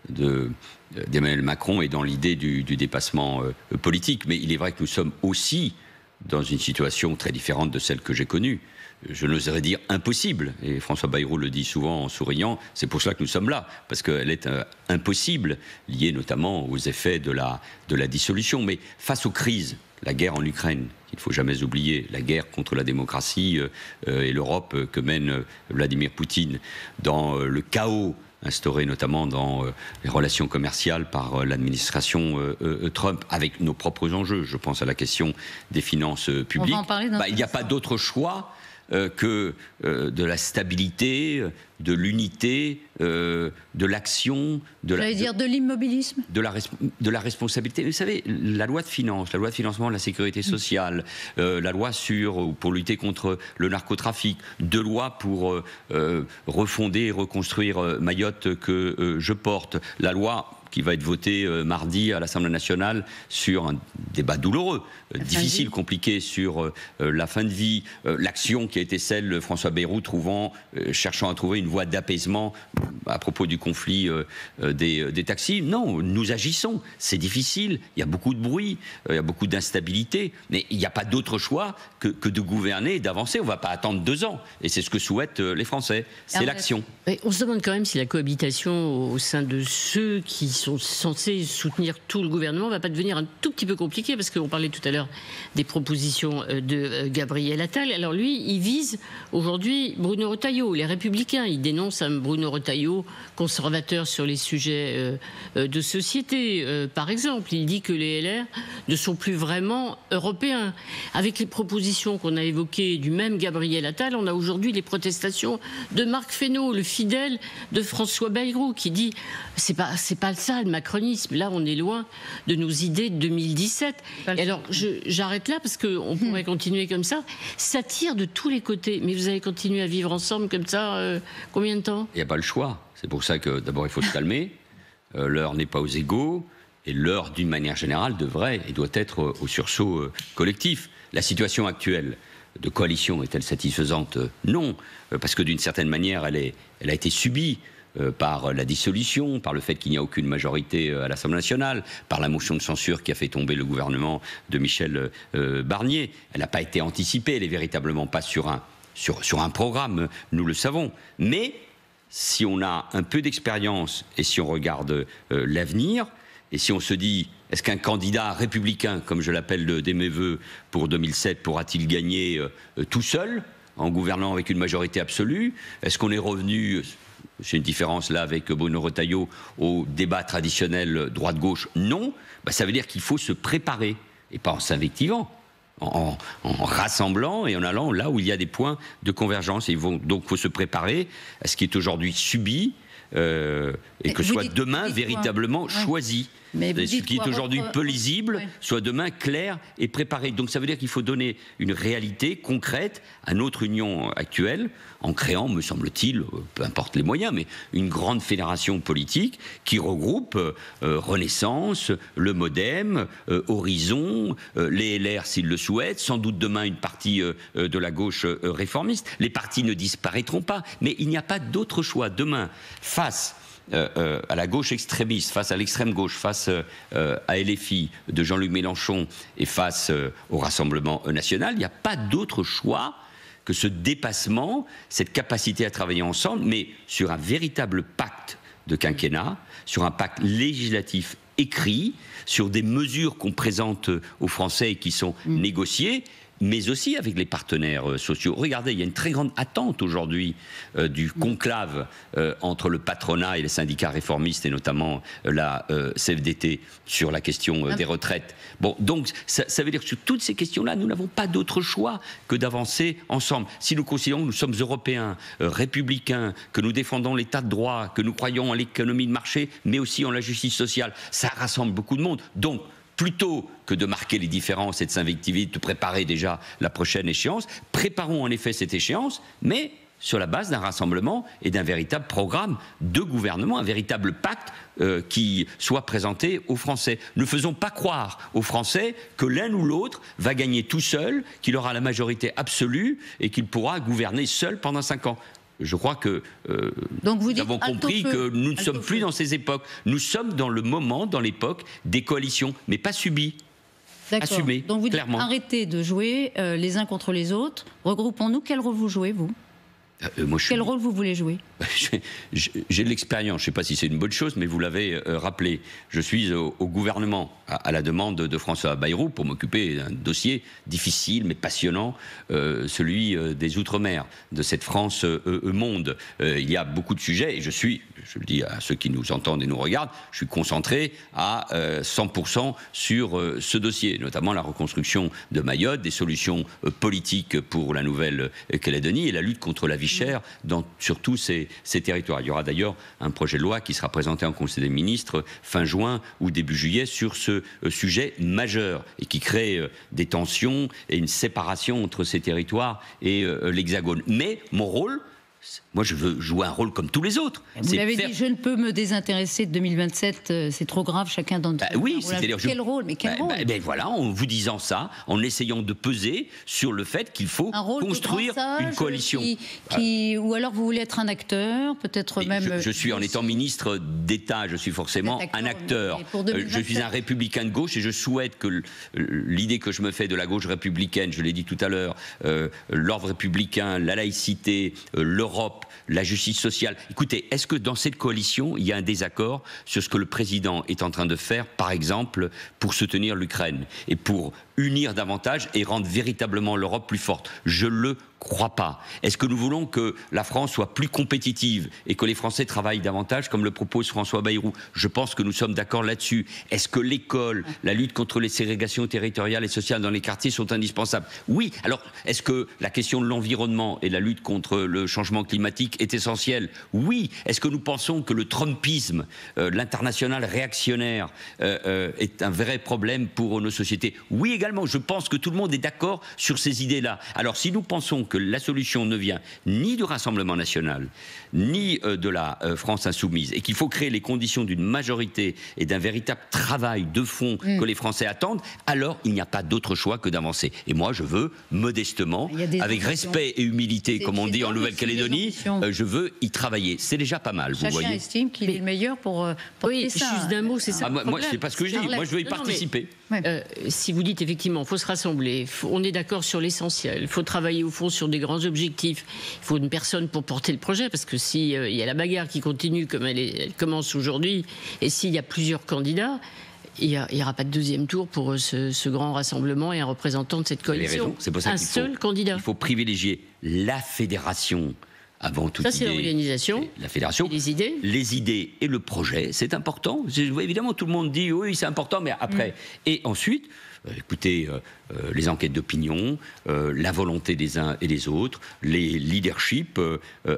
d'Emmanuel Macron et dans l'idée du dépassement politique. Mais il est vrai que nous sommes aussi dans une situation très différente de celle que j'ai connue. Je n'oserais dire impossible, et François Bayrou le dit souvent en souriant, c'est pour cela que nous sommes là, parce qu'elle est impossible, liée notamment aux effets de la dissolution. Mais face aux crises, la guerre en Ukraine, qu'il ne faut jamais oublier, la guerre contre la démocratie et l'Europe que mène Vladimir Poutine, dans le chaos instauré notamment dans les relations commerciales par l'administration Trump, avec nos propres enjeux, je pense à la question des finances publiques, il n'y a pas d'autre choix que de la stabilité, de l'unité, de l'action, de l'immobilisme, de la responsabilité. Vous savez, la loi de finances, la loi de financement de la sécurité sociale, la loi pour lutter contre le narcotrafic, deux lois pour refonder et reconstruire Mayotte que je porte, la loi qui va être votée mardi à l'Assemblée nationale sur un débat douloureux, difficile, compliqué sur la fin de vie, l'action qui a été celle de François Bayrou cherchant à trouver une voie d'apaisement à propos du conflit des taxis. Non, nous agissons, c'est difficile, il y a beaucoup de bruit, il y a beaucoup d'instabilité, mais il n'y a pas d'autre choix que de gouverner et d'avancer. On ne va pas attendre 2 ans, et c'est ce que souhaitent les Français, c'est l'action. On se demande quand même si la cohabitation au sein de ceux qui sont censés soutenir tout le gouvernement ne va pas devenir un tout petit peu compliqué, parce qu'on parlait tout à l'heure des propositions de Gabriel Attal. Alors lui, il vise aujourd'hui Bruno Retailleau, les Républicains. Il dénonce un Bruno Retailleau conservateur sur les sujets de société. Par exemple, il dit que les LR ne sont plus vraiment européens. Avec les propositions qu'on a évoquées du même Gabriel Attal, on a aujourd'hui les protestations de Marc Fesneau, le fidèle de François Bayrou, qui dit c'est pas ça le macronisme. Là, on est loin de nos idées de 2017. Et alors, j'arrête là parce qu'on pourrait continuer comme ça. Ça tire de tous les côtés. Mais vous allez continuer à vivre ensemble comme ça combien de temps? Il n'y a pas le choix. C'est pour ça que d'abord il faut se calmer. L'heure n'est pas aux égaux. Et l'heure, d'une manière générale, devrait et doit être au sursaut collectif. La situation actuelle de coalition est-elle satisfaisante? Non. Parce que d'une certaine manière, elle a été subie par la dissolution, par le fait qu'il n'y a aucune majorité à l'Assemblée nationale, par la motion de censure qui a fait tomber le gouvernement de Michel Barnier. Elle n'a pas été anticipée, elle n'est véritablement pas sur un programme, nous le savons. Mais si on a un peu d'expérience et si on regarde l'avenir, et si on se dit, est-ce qu'un candidat républicain, comme je l'appelle de mes voeux pour 2007, pourra-t-il gagner tout seul, en gouvernant avec une majorité absolue? Est-ce qu'on est revenu... C'est une différence là avec Bruno Retailleau au débat traditionnel droite-gauche. Non, ça veut dire qu'il faut se préparer, et pas en s'invectivant, en rassemblant et en allant là où il y a des points de convergence. Donc il faut se préparer à ce qui est aujourd'hui subi et que soit demain véritablement choisi. Mais ce qui est aujourd'hui peu lisible, soit demain clair et préparé. Donc ça veut dire qu'il faut donner une réalité concrète à notre union actuelle, en créant, me semble-t-il, peu importe les moyens, mais une grande fédération politique qui regroupe Renaissance, le MoDem, Horizon, les LR s'ils le souhaitent, sans doute demain une partie de la gauche réformiste. Les partis ne disparaîtront pas, mais il n'y a pas d'autre choix. Demain, face à la gauche extrémiste, face à l'extrême gauche, face à LFI de Jean-Luc Mélenchon et face au Rassemblement national, il n'y a pas d'autre choix que ce dépassement, cette capacité à travailler ensemble, mais sur un véritable pacte de quinquennat, sur un pacte législatif écrit sur des mesures qu'on présente aux Français et qui sont négociées, mais aussi avec les partenaires sociaux. Regardez, il y a une très grande attente aujourd'hui du conclave entre le patronat et les syndicats réformistes, et notamment la CFDT, sur la question des retraites. Bon, donc, ça veut dire que sur toutes ces questions-là, nous n'avons pas d'autre choix que d'avancer ensemble. Si nous considérons que nous sommes européens, républicains, que nous défendons l'état de droit, que nous croyons en l'économie de marché, mais aussi en la justice sociale, ça rassemble beaucoup de monde. Donc, plutôt que de marquer les différences et de s'invectiver, de préparer déjà la prochaine échéance, préparons en effet cette échéance, mais sur la base d'un rassemblement et d'un véritable programme de gouvernement, un véritable pacte qui soit présenté aux Français. Ne faisons pas croire aux Français que l'un ou l'autre va gagner tout seul, qu'il aura la majorité absolue et qu'il pourra gouverner seul pendant 5 ans. Je crois que nous avons compris que nous ne sommes plus dans ces époques. Nous sommes dans le moment, dans l'époque des coalitions, mais pas subies. Assumées, donc vous clairement. Dites, arrêtez de jouer les uns contre les autres. Regroupons-nous. Quel rôle vous jouez, vous ? Quel rôle vous voulez jouer ? J'ai de l'expérience, je ne sais pas si c'est une bonne chose, mais vous l'avez rappelé. Je suis au gouvernement à la demande de François Bayrou pour m'occuper d'un dossier difficile mais passionnant, celui des Outre-mer, de cette France monde. Il y a beaucoup de sujets et je le dis à ceux qui nous entendent et nous regardent, je suis concentré à 100% sur ce dossier, notamment la reconstruction de Mayotte, des solutions politiques pour la Nouvelle-Calédonie et la lutte contre la vie chère sur tous ces territoires. Il y aura d'ailleurs un projet de loi qui sera présenté en Conseil des ministres fin juin ou début juillet sur ce sujet majeur et qui crée des tensions et une séparation entre ces territoires et l'Hexagone. Mais mon rôle, moi, je veux jouer un rôle comme tous les autres. Vous l'avez dit, je ne peux me désintéresser de 2027, c'est trop grave, chacun dans notre oui, c'est-à-dire quel rôle, mais quel rôle voilà, en vous disant ça, en essayant de peser sur le fait qu'il faut construire une coalition. Ou alors vous voulez être un acteur, peut-être même... Je suis, en étant ministre d'État, je suis forcément un acteur. Je suis un républicain de gauche et je souhaite que l'idée que je me fais de la gauche républicaine, je l'ai dit tout à l'heure, l'ordre républicain, la laïcité, l'Europe, la justice sociale. Écoutez, est-ce que dans cette coalition, il y a un désaccord sur ce que le président est en train de faire, par exemple, pour soutenir l'Ukraine et pour unir davantage et rendre véritablement l'Europe plus forte? Je le crois pas. Est-ce que nous voulons que la France soit plus compétitive et que les Français travaillent davantage, comme le propose François Bayrou? Je pense que nous sommes d'accord là-dessus. Est-ce que l'école, la lutte contre les ségrégations territoriales et sociales dans les quartiers sont indispensables? Oui. Alors, est-ce que la question de l'environnement et la lutte contre le changement climatique est essentielle? Oui. Est-ce que nous pensons que le trumpisme, l'international réactionnaire, est un vrai problème pour nos sociétés? Oui, également. Je pense que tout le monde est d'accord sur ces idées-là. Alors, si nous pensons que la solution ne vient ni du Rassemblement national, ni de la France insoumise, et qu'il faut créer les conditions d'une majorité et d'un véritable travail de fond que les Français attendent, alors il n'y a pas d'autre choix que d'avancer. Et moi, je veux, modestement, avec respect et humilité, comme on dit en Nouvelle-Calédonie, je veux y travailler. C'est déjà pas mal, vous voyez. Chacun estime qu'il est le meilleur pour oui, ça. Juste d'un mot, c'est ça. Moi, c'est pas ce que je dis. Moi, je veux y participer. Si vous dites effectivement, il faut se rassembler, on est d'accord sur l'essentiel, il faut travailler au fond sur des grands objectifs, il faut une personne pour porter le projet, parce que s'il y a la bagarre qui continue comme elle commence aujourd'hui, et s'il y a plusieurs candidats, il n'y aura pas de deuxième tour pour ce grand rassemblement et un représentant de cette coalition. C'est pour ça qu'il faut, candidat. Il faut privilégier la fédération avant toute idée. Ça, c'est l'organisation. La fédération. Et les idées. Les idées et le projet, c'est important. Évidemment, tout le monde dit oui, c'est important, mais après. Et ensuite, écoutez, les enquêtes d'opinion, la volonté des uns et des autres, les leaderships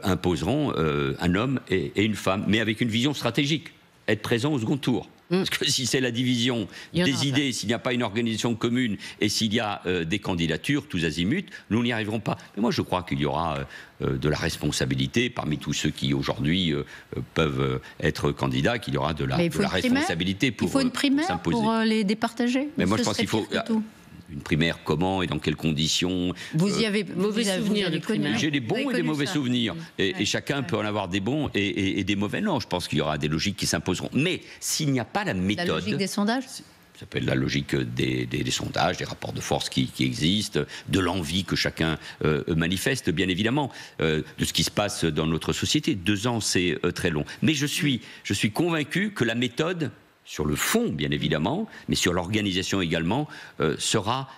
imposeront un homme et une femme, mais avec une vision stratégique. Être présent au second tour. Parce que si c'est la division des idées, s'il n'y a pas une organisation commune et s'il y a des candidatures tous azimuts, nous n'y arriverons pas. Mais moi, je crois qu'il y aura de la responsabilité parmi tous ceux qui aujourd'hui peuvent être candidats, qu'il y aura de la responsabilité pour s'imposer. Il faut une primaire pour les départager. Mais moi, je pense qu'il faut... Une primaire, comment et dans quelles conditions? Vous y avez mauvais souvenirs de primaire? J'ai des bons et des mauvais souvenirs. Et chacun peut en avoir des bons et des mauvais. Non, je pense qu'il y aura des logiques qui s'imposeront. Mais s'il n'y a pas la méthode... La logique des sondages? Ça peut être la logique des sondages, des rapports de force qui existent, de l'envie que chacun manifeste, bien évidemment, de ce qui se passe dans notre société. 2 ans, c'est très long. Mais je suis convaincu que la méthode sur le fond, bien évidemment, mais sur l'organisation également, sera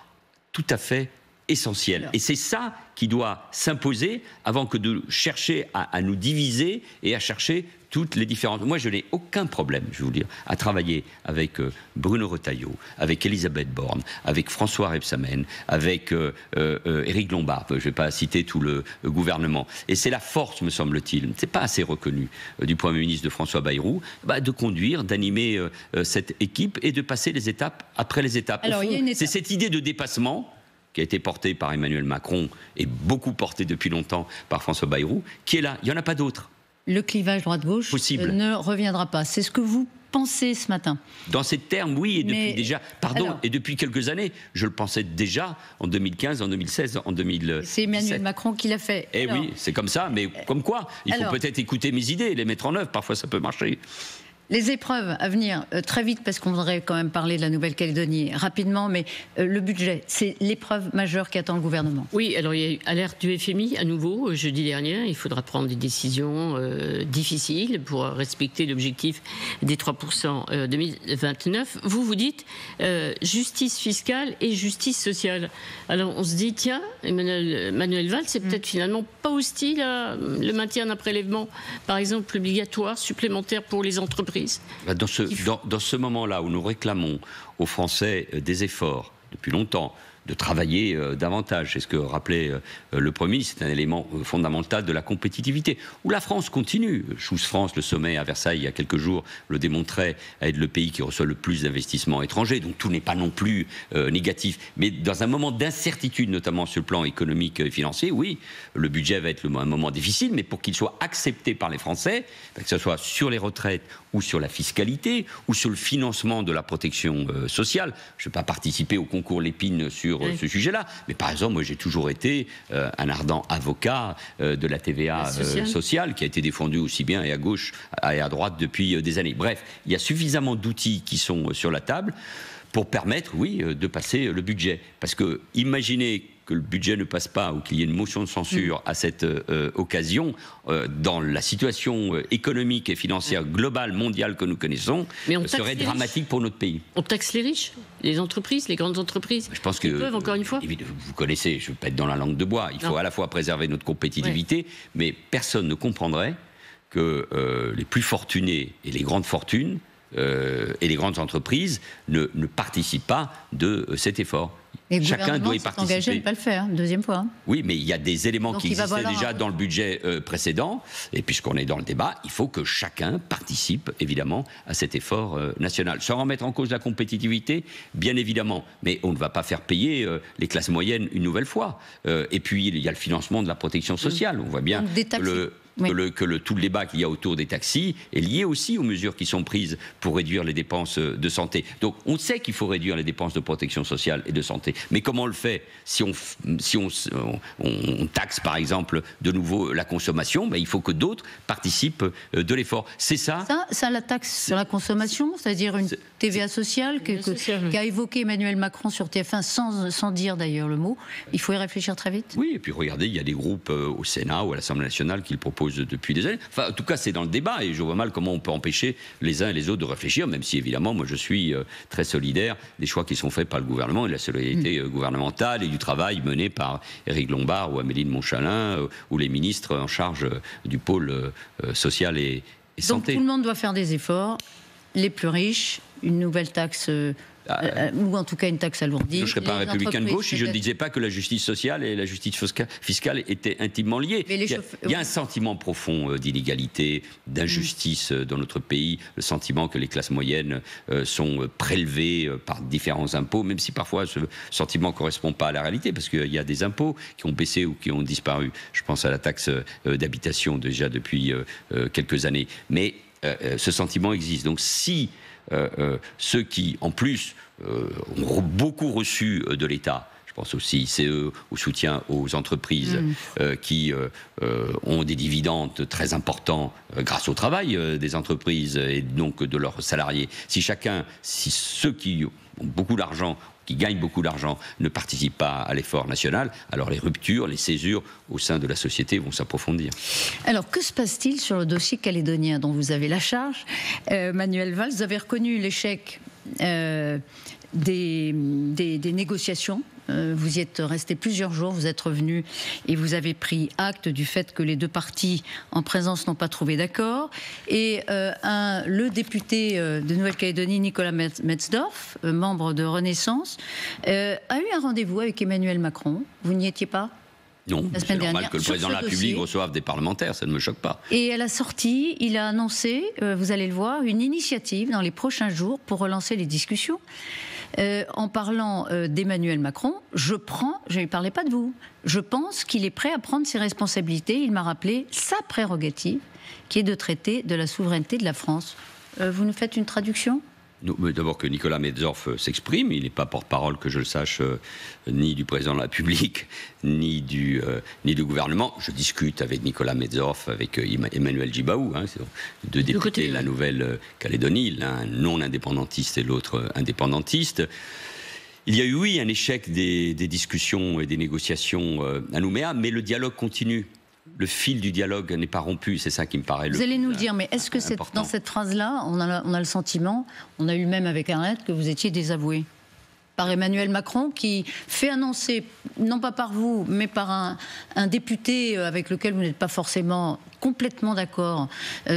tout à fait essentiel. Et c'est ça qui doit s'imposer avant que de chercher à nous diviser et à chercher toutes les différentes... Moi, je n'ai aucun problème, je vais vous dire, à travailler avec Bruno Retailleau, avec Elisabeth Borne, avec François Rebsamen, avec Éric Lombard. Je ne vais pas citer tout le gouvernement. Et c'est la force, me semble-t-il, c'est pas assez reconnu, du Premier ministre de François Bayrou, de conduire, d'animer cette équipe et de passer les étapes après les étapes. Alors, Au fond, c'est cette idée de dépassement qui a été portée par Emmanuel Macron et beaucoup portée depuis longtemps par François Bayrou, qui est là. Il n'y en a pas d'autre. Le clivage droite-gauche ne reviendra pas. C'est ce que vous pensez ce matin? Dans ces termes, oui, et depuis déjà... Pardon, alors, et depuis quelques années, je le pensais déjà en 2015, en 2016, en 2017. C'est Emmanuel Macron qui l'a fait. Eh oui, c'est comme ça, mais comme quoi, il faut peut-être écouter mes idées et les mettre en œuvre. Parfois, ça peut marcher. Les épreuves à venir, très vite, parce qu'on voudrait quand même parler de la Nouvelle-Calédonie rapidement, mais le budget, c'est l'épreuve majeure qu'attend le gouvernement. Oui, alors il y a eu alerte du FMI à nouveau jeudi dernier. Il faudra prendre des décisions difficiles pour respecter l'objectif des 3% 2029. Vous dites justice fiscale et justice sociale. Alors on se dit, tiens, Manuel Valls, c'est peut-être finalement pas hostile à le maintien d'un prélèvement, par exemple, obligatoire, supplémentaire pour les entreprises. Dans ce moment-là où nous réclamons aux Français des efforts depuis longtemps, de travailler davantage, c'est ce que rappelait le Premier ministre, c'est un élément fondamental de la compétitivité, où la France continue. Choose France, le sommet à Versailles il y a quelques jours, le démontrait, à être le pays qui reçoit le plus d'investissements étrangers, donc tout n'est pas non plus négatif. Mais dans un moment d'incertitude, notamment sur le plan économique et financier, oui, le budget va être un moment difficile, mais pour qu'il soit accepté par les Français, que ce soit sur les retraites ou sur la fiscalité, ou sur le financement de la protection sociale. Je ne vais pas participer au concours Lépine sur ce sujet-là, mais par exemple, moi j'ai toujours été un ardent avocat de la TVA sociale, qui a été défendue aussi bien et à gauche et à droite depuis des années. Bref, il y a suffisamment d'outils qui sont sur la table pour permettre, oui, de passer le budget. Parce que imaginez que le budget ne passe pas ou qu'il y ait une motion de censure à cette occasion, dans la situation économique et financière globale, mondiale que nous connaissons, serait dramatique pour notre pays. On taxe les riches, les entreprises, les grandes entreprises. Je pense que, peuvent, encore une fois. Vous connaissez, je ne veux pas être dans la langue de bois, il faut à la fois préserver notre compétitivité, mais personne ne comprendrait que les plus fortunés et les grandes fortunes et les grandes entreprises ne participent pas de cet effort. Et chacun doit y participer. Engagé à ne pas le faire, deuxième fois. Hein. Oui, mais il y a des éléments donc qui existaient déjà dans le budget précédent. Et puisqu'on est dans le débat, il faut que chacun participe, évidemment, à cet effort national. Sans remettre en cause la compétitivité, bien évidemment. Mais on ne va pas faire payer les classes moyennes une nouvelle fois. Et puis, il y a le financement de la protection sociale. On voit bien que tout le débat qu'il y a autour des taxis est lié aussi aux mesures qui sont prises pour réduire les dépenses de santé. Donc on sait qu'il faut réduire les dépenses de protection sociale et de santé. Mais comment on le fait? Si on taxe par exemple de nouveau la consommation, il faut que d'autres participent de l'effort. C'est ça. Ça, la taxe sur la consommation, c'est-à-dire une TVA sociale qu'a évoqué Emmanuel Macron sur TF1 sans dire d'ailleurs le mot. Il faut y réfléchir très vite. Oui, et puis regardez, il y a des groupes au Sénat ou à l'Assemblée nationale qui le proposent depuis des années. Enfin, en tout cas, c'est dans le débat et je vois mal comment on peut empêcher les uns et les autres de réfléchir, même si évidemment, moi je suis très solidaire des choix qui sont faits par le gouvernement et de la solidarité gouvernementale et du travail mené par Éric Lombard ou Amélie de Montchalin ou les ministres en charge du pôle social et santé. Donc tout le monde doit faire des efforts, les plus riches, une nouvelle taxe... ou en tout cas une taxe alourdie. Je ne serais pas un républicain de gauche si je ne disais pas que la justice sociale et la justice fiscale étaient intimement liées. Il y a un sentiment profond d'inégalité, d'injustice dans notre pays, le sentiment que les classes moyennes sont prélevées par différents impôts, même si parfois ce sentiment ne correspond pas à la réalité, parce qu'il y a des impôts qui ont baissé ou qui ont disparu. Je pense à la taxe d'habitation déjà depuis quelques années. Mais ce sentiment existe. Donc si ceux qui, en plus, ont beaucoup reçu de l'État, je pense aussi au soutien aux entreprises qui ont des dividendes très importants grâce au travail des entreprises et donc de leurs salariés. Si ceux qui ont beaucoup d'argent qui gagnent beaucoup d'argent, ne participent pas à l'effort national, alors les ruptures, les césures au sein de la société vont s'approfondir. Alors, que se passe-t-il sur le dossier calédonien dont vous avez la charge, Manuel Valls? Vous avez reconnu l'échec des négociations. Vous y êtes resté plusieurs jours, vous êtes revenu et vous avez pris acte du fait que les deux parties en présence n'ont pas trouvé d'accord. Et le député de Nouvelle-Calédonie, Nicolas Metzdorf, membre de Renaissance, a eu un rendez-vous avec Emmanuel Macron. Vous n'y étiez pas ? Non, c'est normal que le président de la République reçoive des parlementaires, ça ne me choque pas. Et à la sortie, il a annoncé, vous allez le voir, une initiative dans les prochains jours pour relancer les discussions. En parlant d'Emmanuel Macron, je ne lui parlais pas de vous. Je pense qu'il est prêt à prendre ses responsabilités. Il m'a rappelé sa prérogative, qui est de traiter de la souveraineté de la France. Vous nous faites une traduction ? D'abord que Nicolas Metzdorf s'exprime, il n'est pas porte-parole, que je le sache, ni du président de la République, ni du gouvernement. Je discute avec Nicolas Metzdorf, avec Emmanuel Djibaou, deux députés de la Nouvelle-Calédonie, l'un non-indépendantiste et l'autre indépendantiste. Il y a eu, oui, un échec des discussions et des négociations à Nouméa, mais le dialogue continue. Le fil du dialogue n'est pas rompu, c'est ça qui me paraît. Vous allez nous le dire, mais est-ce que dans cette phrase-là, on a le sentiment, on a eu le même avec Arlette, que vous étiez désavoué par Emmanuel Macron, qui fait annoncer, non pas par vous, mais par un député avec lequel vous n'êtes pas forcément complètement d'accord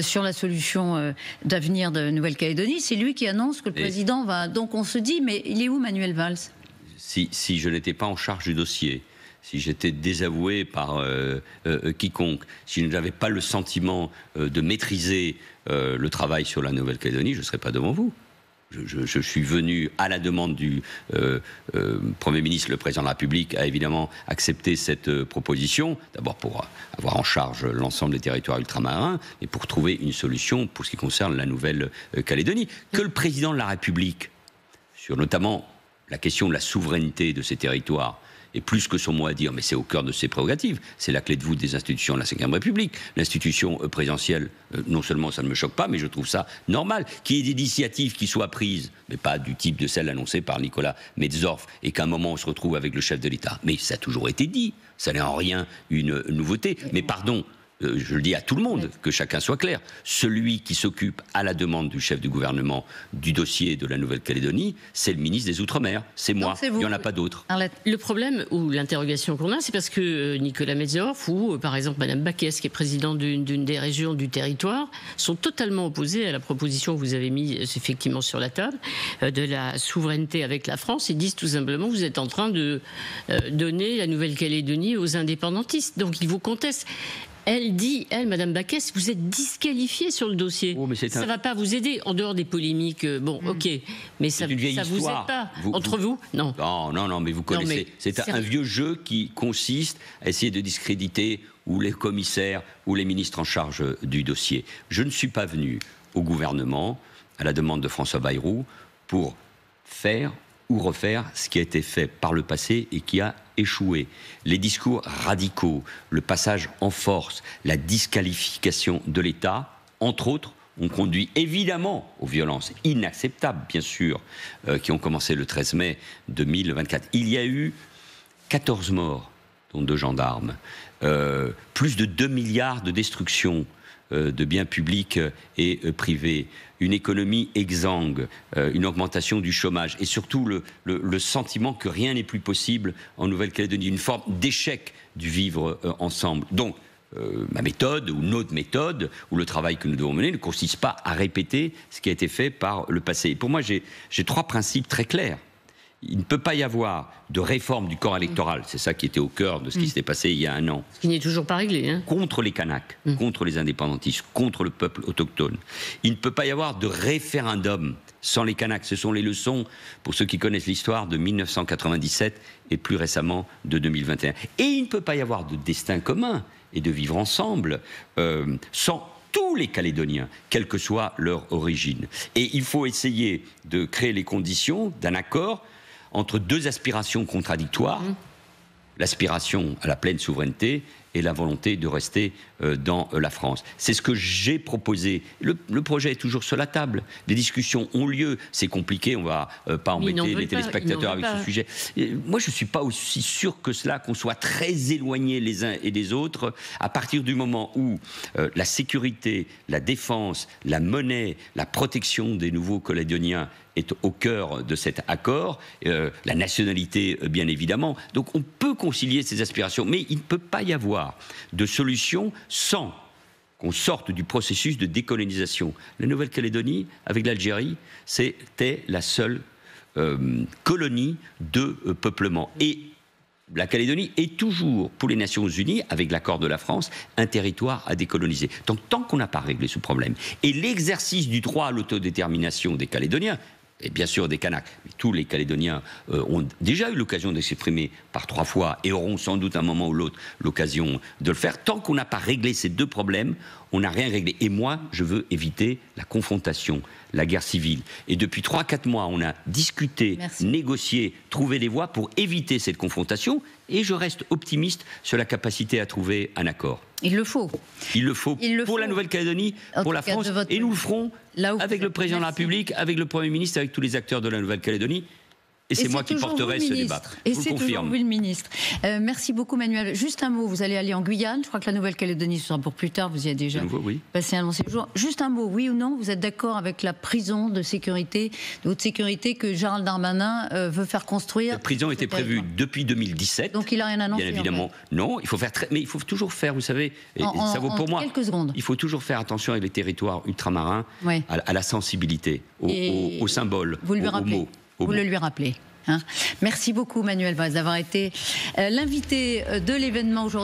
sur la solution d'avenir de Nouvelle-Calédonie, c'est lui qui annonce que le président va... Donc on se dit, mais il est où Manuel Valls ? Si je n'étais pas en charge du dossier, si j'étais désavoué par quiconque, si je n'avais pas le sentiment de maîtriser le travail sur la Nouvelle-Calédonie, je ne serais pas devant vous. Je suis venu à la demande du Premier ministre, le Président de la République a évidemment accepté cette proposition, d'abord pour avoir en charge l'ensemble des territoires ultramarins, et pour trouver une solution pour ce qui concerne la Nouvelle-Calédonie. Que le Président de la République, sur notamment la question de la souveraineté de ces territoires, et plus que son mot à dire, mais c'est au cœur de ses prérogatives. C'est la clé de voûte des institutions de la Ve République. L'institution présidentielle, non seulement ça ne me choque pas, mais je trouve ça normal. Qu'il y ait des initiatives qui soient prises, mais pas du type de celle annoncée par Nicolas Metzdorf, et qu'à un moment on se retrouve avec le chef de l'État. Mais ça a toujours été dit. Ça n'est en rien une nouveauté. Mais pardon, je le dis à tout le monde, que chacun soit clair, celui qui s'occupe à la demande du chef du gouvernement du dossier de la Nouvelle-Calédonie, c'est le ministre des Outre-mer, c'est moi, il n'y en a pas d'autre. Le problème ou l'interrogation qu'on a, c'est parce que Nicolas Metzdorf ou par exemple Madame Backès, qui est présidente d'une des régions du territoire, sont totalement opposés à la proposition que vous avez mise effectivement sur la table de la souveraineté avec la France. Ils disent tout simplement, vous êtes en train de donner la Nouvelle-Calédonie aux indépendantistes, donc ils vous contestent. Elle dit, Madame Backès, vous êtes disqualifiée sur le dossier. Oh, ça ne va pas vous aider, en dehors des polémiques. Bon, ok, mais ça ne vous aide pas. Entre vous, non. Non, mais vous connaissez. C'est un vieux jeu qui consiste à essayer de discréditer ou les commissaires ou les ministres en charge du dossier. Je ne suis pas venu au gouvernement, à la demande de François Bayrou, pour faire ou refaire ce qui a été fait par le passé et qui a échoué. Les discours radicaux, le passage en force, la disqualification de l'État, entre autres, ont conduit évidemment aux violences inacceptables, bien sûr, qui ont commencé le 13 mai 2024. Il y a eu 14 morts, dont 2 gendarmes, plus de 2 milliards de destruction de biens publics et privés, une économie exsangue, une augmentation du chômage et surtout le sentiment que rien n'est plus possible en Nouvelle-Calédonie, une forme d'échec du vivre ensemble. Donc, ma méthode ou notre méthode ou le travail que nous devons mener ne consiste pas à répéter ce qui a été fait par le passé. Et pour moi, j'ai 3 principes très clairs. Il ne peut pas y avoir de réforme du corps électoral, c'est ça qui était au cœur de ce qui s'était passé il y a 1 an. Ce qui n'est toujours pas réglé. Contre les Kanaks, contre les indépendantistes, contre le peuple autochtone. Il ne peut pas y avoir de référendum sans les Kanaks. Ce sont les leçons, pour ceux qui connaissent l'histoire, de 1997 et plus récemment de 2021. Et il ne peut pas y avoir de destin commun et de vivre ensemble sans tous les Calédoniens, quelle que soit leur origine. Et il faut essayer de créer les conditions d'un accord entre 2 aspirations contradictoires, l'aspiration à la pleine souveraineté et la volonté de rester dans la France. C'est ce que j'ai proposé. Le projet est toujours sur la table. Des discussions ont lieu. C'est compliqué, on ne va pas embêter les téléspectateurs avec ce sujet. Moi, je ne suis pas aussi sûr que cela, qu'on soit très éloignés les uns et des autres. À partir du moment où la sécurité, la défense, la monnaie, la protection des nouveaux Calédoniens est au cœur de cet accord, la nationalité bien évidemment. Donc on peut concilier ces aspirations, mais il ne peut pas y avoir de solution sans qu'on sorte du processus de décolonisation. La Nouvelle-Calédonie, avec l'Algérie, c'était la seule colonie de peuplement. Et la Calédonie est toujours, pour les Nations Unies, avec l'accord de la France, un territoire à décoloniser. Donc tant qu'on n'a pas réglé ce problème, et l'exercice du droit à l'autodétermination des Calédoniens, et bien sûr des Kanaks, mais tous les Calédoniens ont déjà eu l'occasion de s'exprimer par 3 fois et auront sans doute à un moment ou l'autre l'occasion de le faire. Tant qu'on n'a pas réglé ces 2 problèmes, on n'a rien réglé. Et moi, je veux éviter la confrontation, la guerre civile. Et depuis 3-4 mois, on a discuté, négocié, trouvé des voies pour éviter cette confrontation. Et je reste optimiste sur la capacité à trouver un accord. Il le faut. Il le faut pour la Nouvelle-Calédonie, pour la France. Et nous le ferons avec le président de la République, avec le Premier ministre, avec tous les acteurs de la Nouvelle-Calédonie. Et c'est moi qui porterai ce débat. Et c'est toujours vous le ministre. Merci beaucoup Manuel. Juste un mot, vous allez aller en Guyane. Je crois que la Nouvelle-Calédonie, ce sera pour plus tard. Vous y avez déjà passé un long séjour. Juste un mot, oui ou non, vous êtes d'accord avec la prison de sécurité, de haute sécurité que Gérald Darmanin veut faire construire? Cette prison était prévue depuis 2017. Donc il n'a rien annoncé. Bien évidemment, non. Il faut faire mais il faut toujours faire, vous savez, et ça vaut pour moi. Quelques secondes. Il faut toujours faire attention avec les territoires ultramarins, à la sensibilité, aux symboles, aux mots. Vous le lui rappelez. Hein. Merci beaucoup Manuel Valls d'avoir été l'invité de l'événement aujourd'hui.